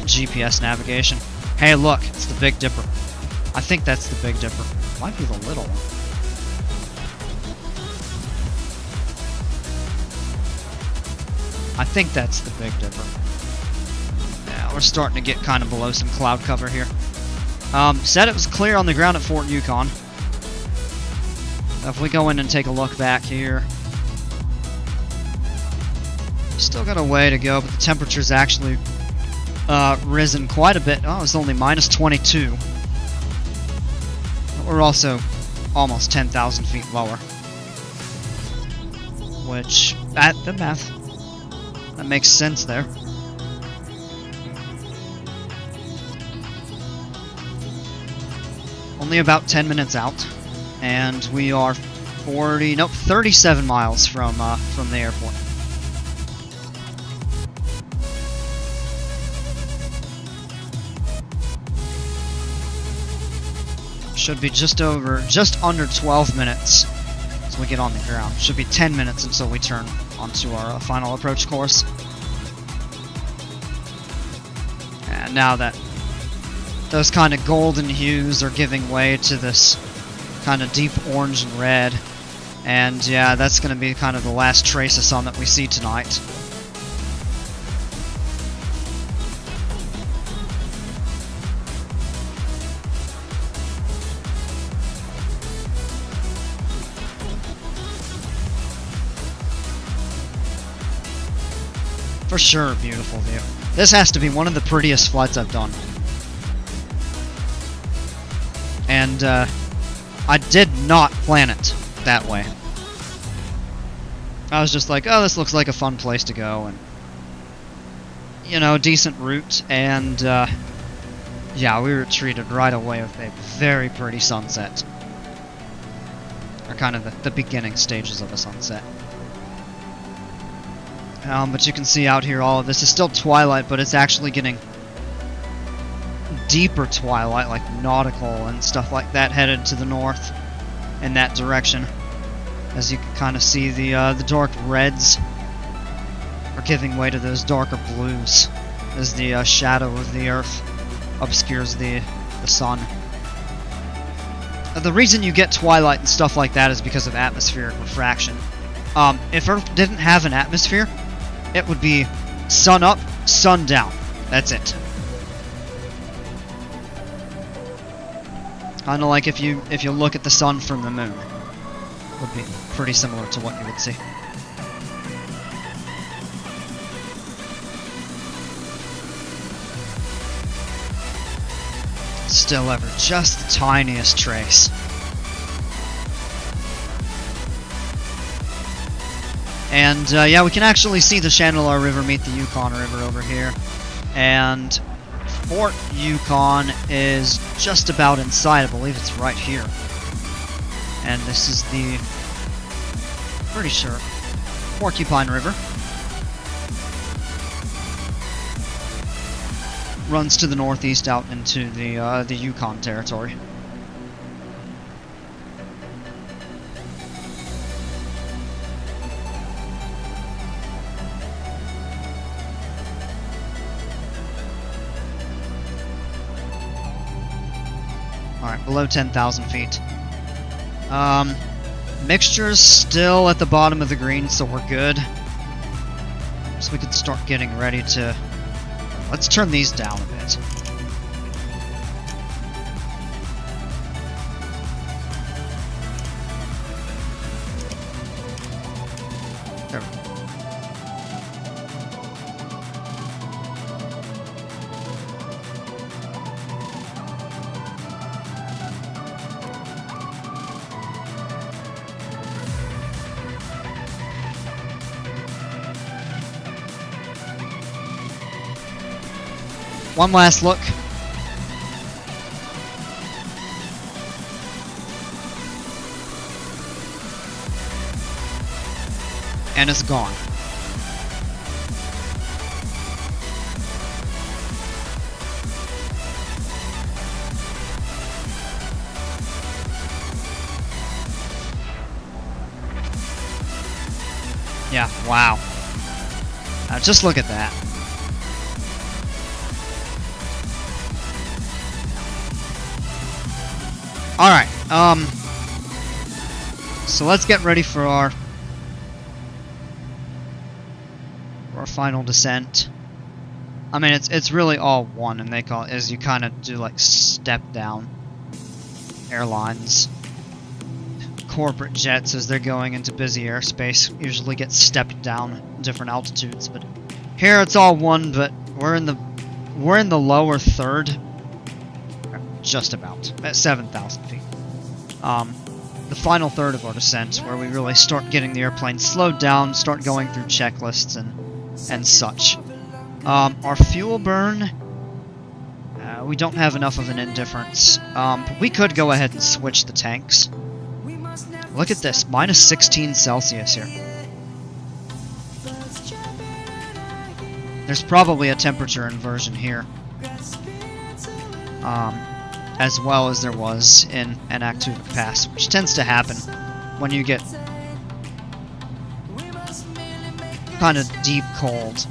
GPS navigation. Hey, look, it's the Big Dipper. I think that's the Big Dipper. Might be the little one. I think that's the Big Dipper. Yeah, we're starting to get kind of below some cloud cover here. Said it was clear on the ground at Fort Yukon. If we go in and take a look back here, still got a way to go, but the temperature's actually risen quite a bit. Oh, it's only minus 22. But we're also almost 10,000 feet lower. Which, at the math, that makes sense there. Only about 10 minutes out, and we are 37 miles from the airport. Should be just under 12 minutes as we get on the ground. Should be 10 minutes until we turn onto our final approach course. And now that those kind of golden hues are giving way to this kind of deep orange and red. And yeah, that's going to be kind of the last trace of sun that we see tonight. For sure, beautiful view. This has to be one of the prettiest flights I've done. And I did not plan it that way. I was just like, oh, this looks like a fun place to go, and you know, decent route, and yeah, we were treated right away with a very pretty sunset. Or kind of the beginning stages of a sunset. But you can see out here all of this is still twilight, but it's actually getting deeper twilight, like nautical and stuff like that, headed to the north in that direction. As you can kind of see, the dark reds are giving way to those darker blues as the shadow of the Earth obscures the sun. The reason you get twilight and stuff like that is because of atmospheric refraction. If Earth didn't have an atmosphere, it would be sun up, sun down. That's it. Kind of like if you look at the sun from the moon. Would be pretty similar to what you would see. Still ever just the tiniest trace. And yeah, we can actually see the Chandeleur River meet the Yukon River over here. And Fort Yukon is just about inside. I believe it's right here. And this is the, pretty sure, Porcupine River. Runs to the northeast out into the Yukon territory. Alright, below 10,000 feet. Mixture's still at the bottom of the green, so we're good. So we can start getting ready to... Let's turn these down a bit. There we go. One last look. And it's gone. Yeah, wow. Just look at that. Alright, so let's get ready for our final descent. I mean, it's really all one, and they call it, as you kind of do like step down airlines. Corporate jets, as they're going into busy airspace, usually get stepped down different altitudes, but here it's all one, but we're in the lower third. Just about at 7,000 feet. The final third of our descent, where we really start getting the airplane slowed down, start going through checklists and such. Our fuel burn, we don't have enough of an indifference. But we could go ahead and switch the tanks. Look at this, minus 16 Celsius here. There's probably a temperature inversion here. As well as there was in Anaktuvuk Pass, which tends to happen when you get kind of deep cold.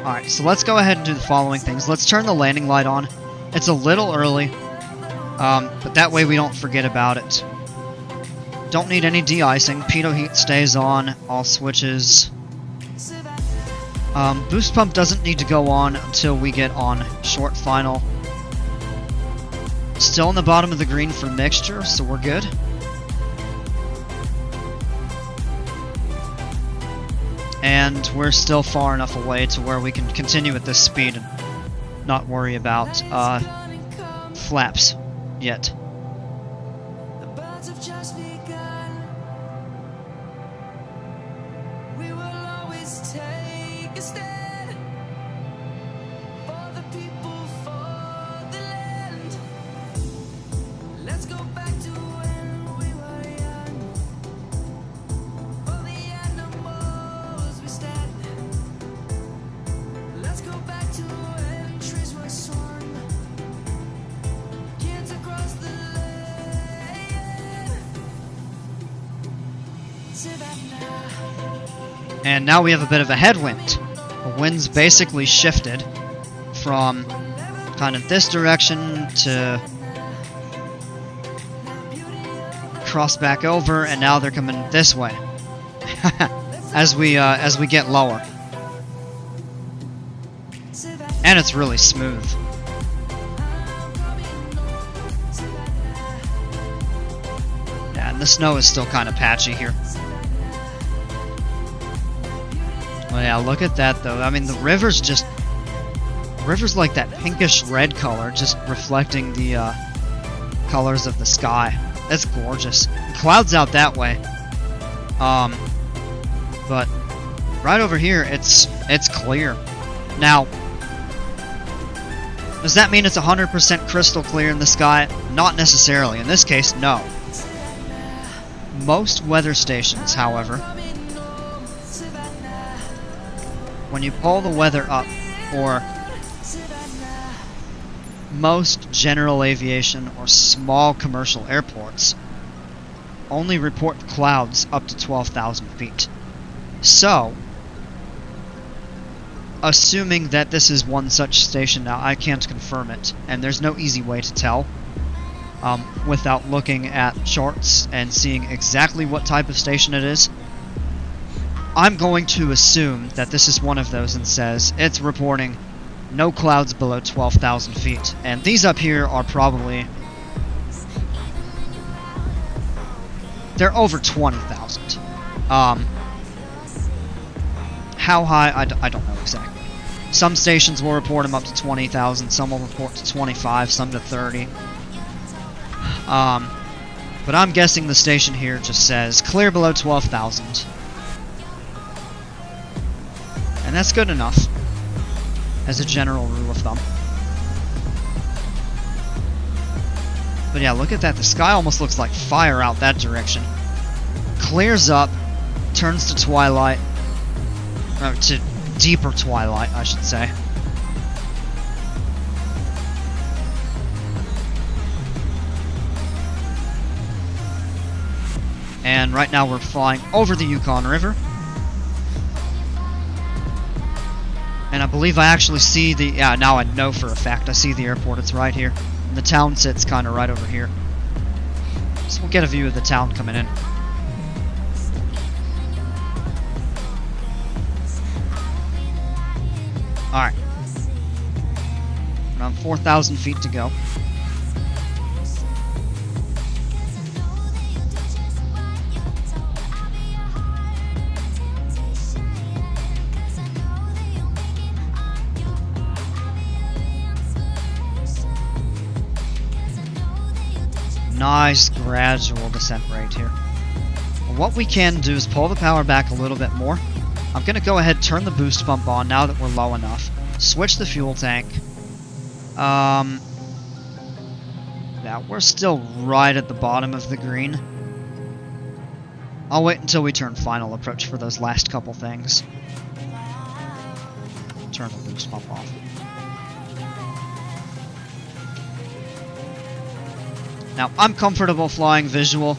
Alright, so let's go ahead and do the following things. Let's turn the landing light on. It's a little early, but that way we don't forget about it. Don't need any de-icing. Pitot heat stays on. All switches. Boost pump doesn't need to go on until we get on short final. Still in the bottom of the green for mixture, so we're good. And we're still far enough away to where we can continue at this speed and not worry about flaps yet. The birds have just begun. We will always take a stand for the people, for the land. Let's go back to when we were young. For the animals we stand. Let's go back to when trees were swung. Kids across the land. Savannah. And now we have a bit of a headwind. The wind's basically shifted from kind of this direction to cross back over, and now they're coming this way as we get lower. And it's really smooth. Yeah, and the snow is still kind of patchy here. Oh yeah, look at that though. I mean, the river's like that pinkish red color, just reflecting the colors of the sky. That's gorgeous. The clouds out that way. But right over here, it's clear. Now, does that mean it's 100% crystal clear in the sky? Not necessarily. In this case, no. Most weather stations, however, when you pull the weather up for most general aviation or small commercial airports, only report clouds up to 12,000 feet. So, assuming that this is one such station, now I can't confirm it, and there's no easy way to tell without looking at charts and seeing exactly what type of station it is. I'm going to assume that this is one of those and says it's reporting no clouds below 12,000 feet. And these up here are probably... they're over 20,000. How high? I don't know exactly. Some stations will report them up to 20,000, some will report to 25, some to 30. But I'm guessing the station here just says clear below 12,000. And that's good enough, as a general rule of thumb. But yeah, look at that. The sky almost looks like fire out that direction. Clears up, turns to twilight, or to deeper twilight, I should say. And right now we're flying over the Yukon River. And I believe I actually see the... yeah, now I know for a fact I see the airport. It's right here. And the town sits kind of right over here. So we'll get a view of the town coming in. Alright. Around 4,000 feet to go. Nice gradual descent rate here. What we can do is pull the power back a little bit more. I'm going to go ahead and turn the boost pump on now that we're low enough. Switch the fuel tank. Yeah, we're still right at the bottom of the green. I'll wait until we turn final approach for those last couple things. Turn the boost pump off. Now, I'm comfortable flying visual,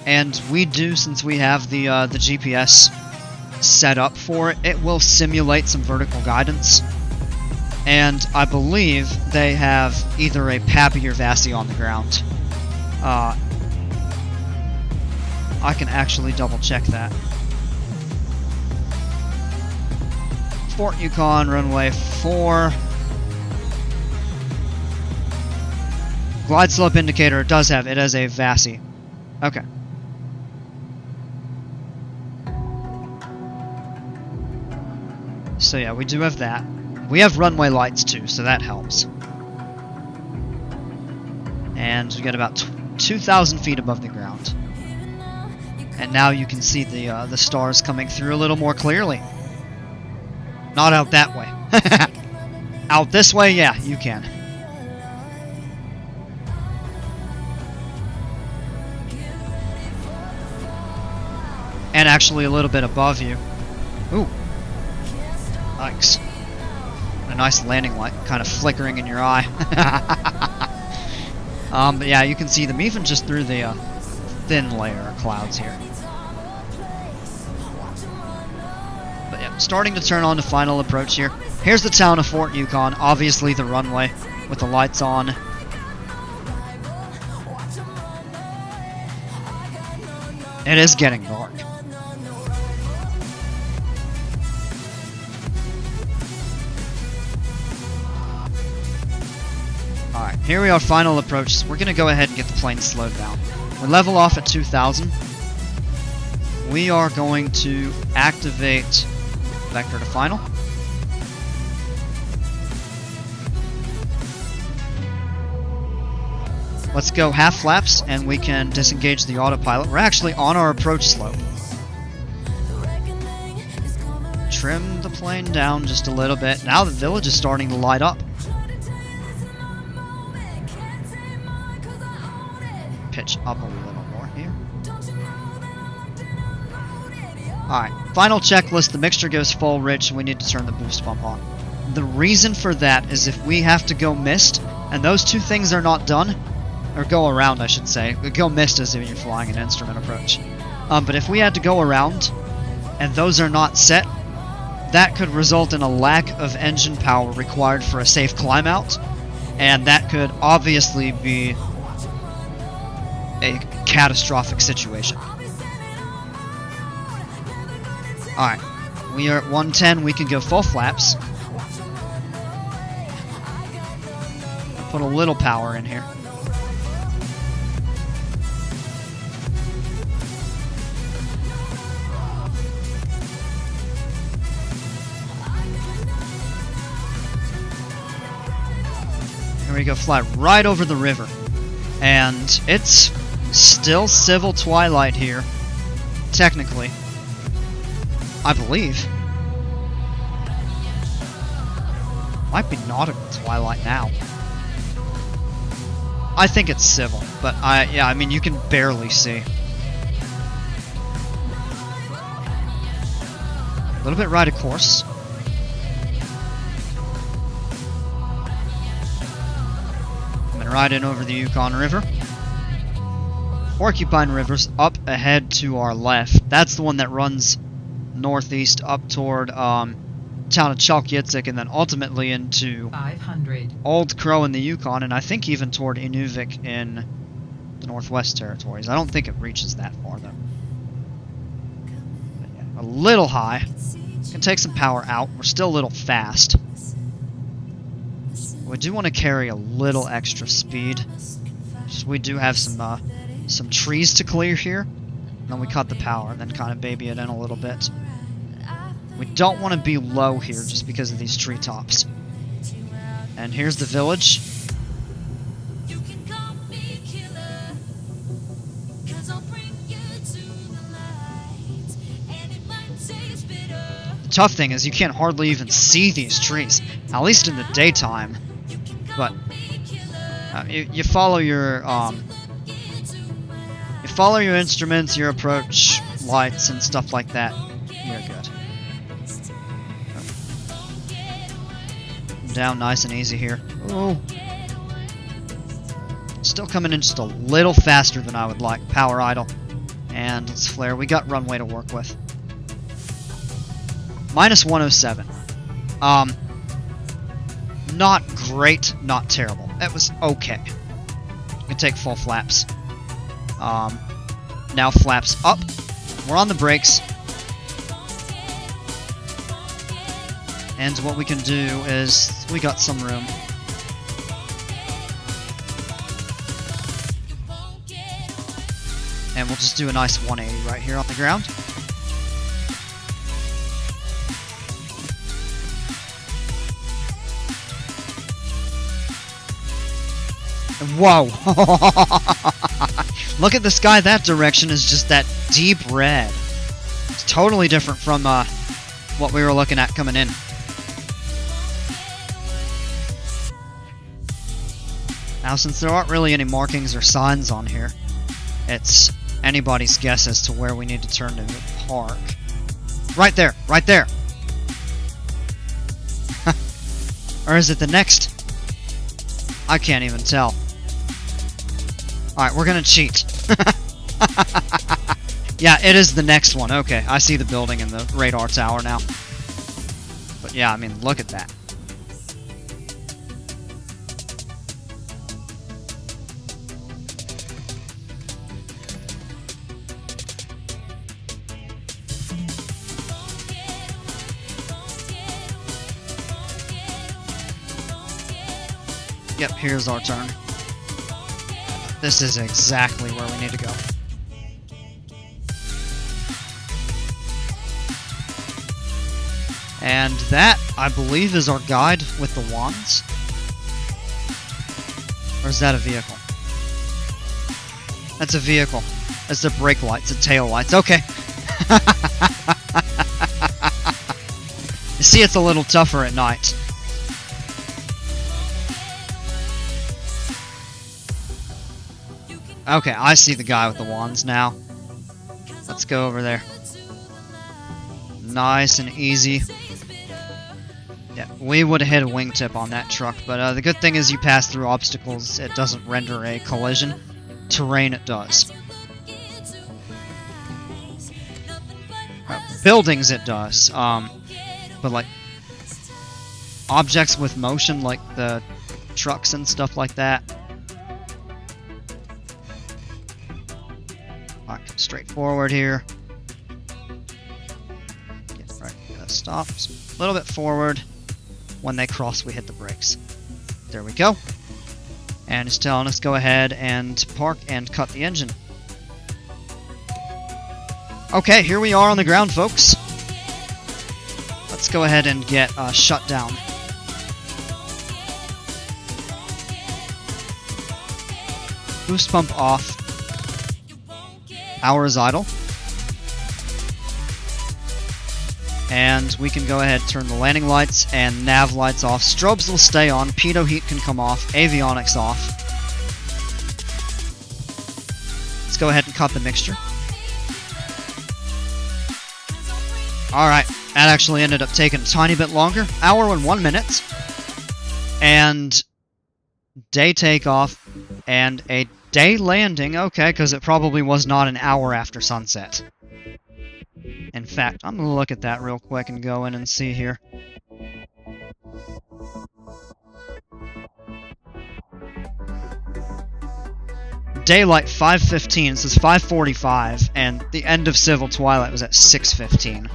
and we do since we have the GPS set up for it, it will simulate some vertical guidance. And I believe they have either a PAPI or VASI on the ground. I can actually double check that. Fort Yukon, runway 4. Glide slope indicator, it does have, it has a VASI. Okay. So yeah, we do have that. We have runway lights too, so that helps. And we get about 2,000 feet above the ground. And now you can see the stars coming through a little more clearly. Not out that way. Out this way, yeah, you can. And actually a little bit above you. Ooh. Nice. A nice landing light, kind of flickering in your eye. But yeah, you can see them even just through the thin layer of clouds here. But yeah, starting to turn on the final approach here. Here's the town of Fort Yukon, obviously the runway with the lights on. It is getting dark. Alright, here we are, final approach. We're going to go ahead and get the plane slowed down. We level off at 2,000. We are going to activate vector to final. Let's go half flaps and we can disengage the autopilot. We're actually on our approach slope. Trim the plane down just a little bit. Now the village is starting to light up. Pitch up a little more here. Alright, final checklist. The mixture goes full rich and we need to turn the boost pump on. The reason for that is if we have to go mist, and those two things are not done, or go around I should say. Go mist as if you're flying an instrument approach. But if we had to go around, and those are not set, that could result in a lack of engine power required for a safe climb out, and that could obviously be a catastrophic situation. Alright, we are at 110, we can go full flaps. Put a little power in here. Here we go, fly right over the river. And it's still civil twilight here, technically. I believe. Might be nautical twilight now. I think it's civil, but I mean, you can barely see. A little bit right of course. Coming right in over the Yukon River. Porcupine River's up ahead to our left. That's the one that runs northeast up toward town of Chalkyitzik and then ultimately into 500. Old Crow in the Yukon, and I think even toward Inuvik in the Northwest Territories. I don't think it reaches that far though. But yeah, a little high. Can take some power out. We're still a little fast. We do want to carry a little extra speed. Just we do have some trees to clear here. And then we cut the power and then kind of baby it in a little bit. We don't want to be low here just because of these treetops. And here's the village. The tough thing is you can't hardly even see these trees, at least in the daytime. But you follow your instruments, your approach lights and stuff like that. You're good. Down nice and easy here. Oh. Still coming in just a little faster than I would like. Power idle. And let's flare. We got runway to work with. Minus 107. Not great, not terrible. It was okay. You can take full flaps. Now flaps up. We're on the brakes. And what we can do is, we got some room. And we'll just do a nice 180 right here on the ground. Whoa! Look at the sky that direction is just that deep red. It's totally different from what we were looking at coming in. Now, since there aren't really any markings or signs on here, it's anybody's guess as to where we need to turn to park. Right there! Right there! Or is it the next? I can't even tell. Alright, we're gonna cheat. Yeah, it is the next one. Okay, I see the building and the radar tower now. But yeah, I mean, look at that. Yep, here's our turn. This is exactly where we need to go. And that, I believe, is our guide with the wands. Or is that a vehicle? That's a vehicle. That's the brake lights, the tail lights. Okay. You see, it's a little tougher at night. Okay, I see the guy with the wands now. Let's go over there. Nice and easy. Yeah, we would have hit a wingtip on that truck, but the good thing is you pass through obstacles, it doesn't render a collision. Terrain, it does. Buildings, it does. But like objects with motion, like the trucks and stuff like that. Alright, straightforward here. Get right, stop. A little bit forward. When they cross, we hit the brakes. There we go. And it's telling us go ahead and park and cut the engine. Okay, here we are on the ground, folks. Let's go ahead and get shut down. Boost pump off. Power is idle. And we can go ahead and turn the landing lights and nav lights off. Strobes will stay on. Pitot heat can come off. Avionics off. Let's go ahead and cut the mixture. Alright, that actually ended up taking a tiny bit longer. Hour and 1 minute. And day takeoff and a day landing. Okay, because it probably was not an hour after sunset. In fact, I'm going to look at that real quick and go in and see here. Daylight 5:15, so it's 5:45, and the end of Civil Twilight was at 6:15.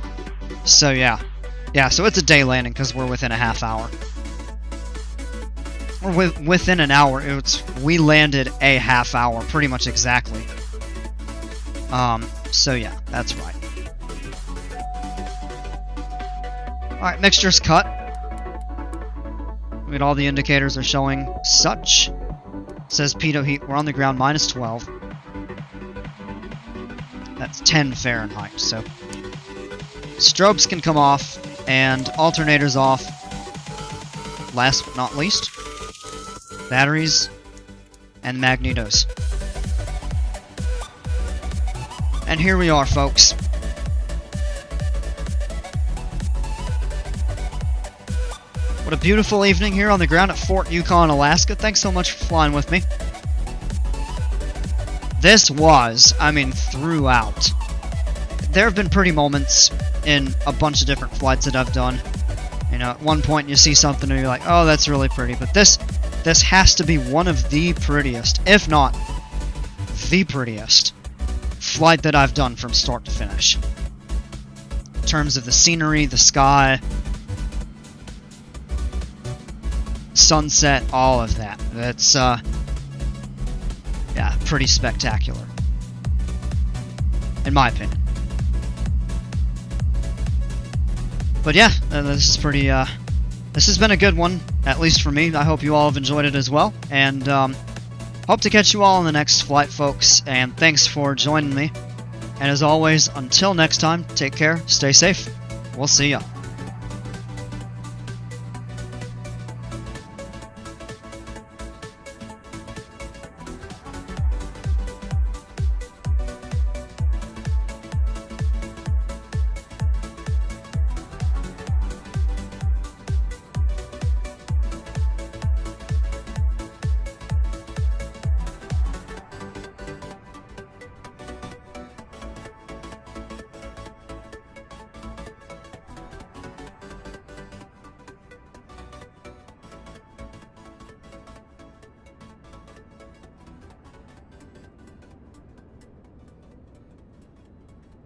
So yeah. Yeah, so it's a day landing because we're within a half hour. Or within an hour, we landed a half hour, pretty much exactly. So yeah, that's right. Alright, mixture's cut. I mean, all the indicators are showing such. It says pitot heat, we're on the ground, minus 12. That's 10 Fahrenheit, so. Strobes can come off, and alternators off. Last but not least, batteries and magnetos. And here we are, folks. What a beautiful evening here on the ground at Fort Yukon, Alaska. Thanks so much for flying with me. This was, I mean, throughout, there have been pretty moments in a bunch of different flights that I've done. You know, at one point you see something and you're like, oh, that's really pretty. But this has to be one of the prettiest, if not the prettiest, flight that I've done from start to finish. In terms of the scenery, the sky, sunset, all of that. It's, yeah, pretty spectacular. In my opinion. But yeah, this is pretty, this has been a good one, at least for me. I hope you all have enjoyed it as well, and hope to catch you all on the next flight, folks, and thanks for joining me. And as always, until next time, take care, stay safe, we'll see ya.